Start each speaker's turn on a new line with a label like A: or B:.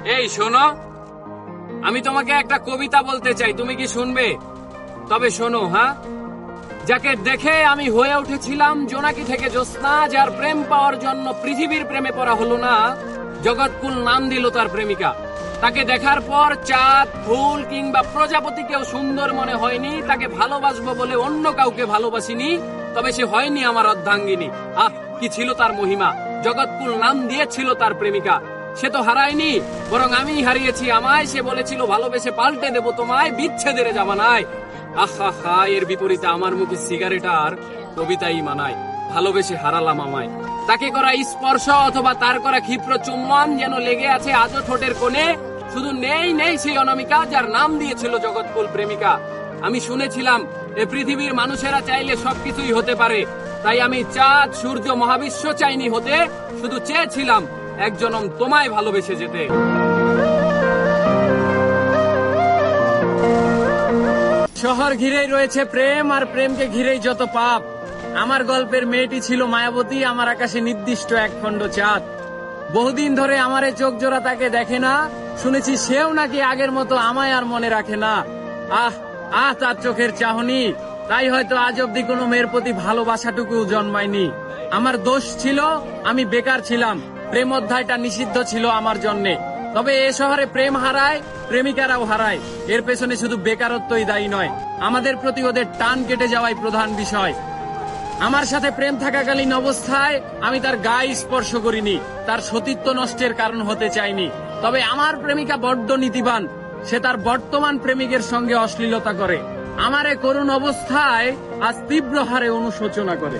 A: এই শোনো, আমি তোমাকে একটা কবিতা বলতে চাই, তুমি কি শুনবে? তবে শোনো, হ্যাঁ। যাকে দেখে আমি হয়ে উঠেছিলাম জোনাকি থেকে জ্যোৎস্না, যার প্রেম পাওয়ার জন্য পৃথিবীর প্রেমে পড়া হলো না, জগৎকুল নাম দিল তার প্রেমিকা। তাকে দেখার পর চাঁদ, ফুল কিংবা প্রজাপতিকেও সুন্দর মনে হয়নি। তাকে ভালোবাসবো বলে অন্য কাউকে ভালোবাসিনি, তবে সে হয়নি আমার অর্ধাঙ্গিনী। আহ, কি ছিল তার মহিমা! জগৎকুল নাম দিয়েছিল তার প্রেমিকা। সে তো হারায়নি, বরং আমি হারিয়েছি আমায়। সে বলেছিল ভালোবেসে পাল্টে দেব তোমায় বিচ্ছেদের জামানায়। আহা হা, এর বিপরীতে আমার মুখে সিগারেট আর কবিতাই মানায়। ভালোবেসে হারালাম আমায়। তাকে করা স্পর্শ অথবা তার করা ক্ষিপ্র চুম্বন যেন লেগে আছে আজও ঠোঁটের কোণে। শুধু নেই নেই সেই অনামিকা, যার নাম দিয়েছিল জগৎকুল প্রেমিকা। আমি শুনেছিলাম এ পৃথিবীর মানুষেরা চাইলে সবকিছুই হতে পারে, তাই আমি চাঁদ, সূর্য, মহাবিশ্ব চাইনি হতে, শুধু চেয়েছিলাম এক জনম তোমায় ভালোবেসে যেতে। শহর ঘিরেই রয়েছে প্রেম, আর প্রেমকে ঘিরেই যত পাপ। আমার গল্পের মেয়েটি ছিল মায়াবতী, আমার আকাশে নির্দিষ্ট এক খণ্ড চাঁদ। বহুদিন ধরে আমারে চোখ জোড়া তাকে দেখে না, শুনেছি সেও নাকি আগের মতো আমায় আর মনে রাখে না। আহ আহ, তার চোখের চাহনি, তাই হয়তো আজ অব্দি কোনো মেয়ের প্রতি ভালোবাসাটুকু জন্মায়নি। আমার দোষ ছিল, আমি বেকার ছিলাম। প্রেম অধ্যায়টা নিষিদ্ধ ছিল আমার জন্যে। তবে এ শহরে প্রেম হারায়, প্রেমিকারাও হারায়। এর পেছনে শুধু বেকারত্বই দায়ী নয়, আমাদের প্রতি ওদের টান কেটে যাওয়াই প্রধান বিষয়। আমার সাথে প্রেম থাকাকালীন অবস্থায় আমি তার গায়ে স্পর্শ করিনি, তার সতীত্ব নষ্টের কারণ হতে চাইনি। তবে আমার প্রেমিকা বড্ড নীতিবান, সে তার বর্তমান প্রেমিকের সঙ্গে অশ্লীলতা করে। আমার এ করুণ অবস্থায় আজ তীব্র হারে অনুশোচনা করে।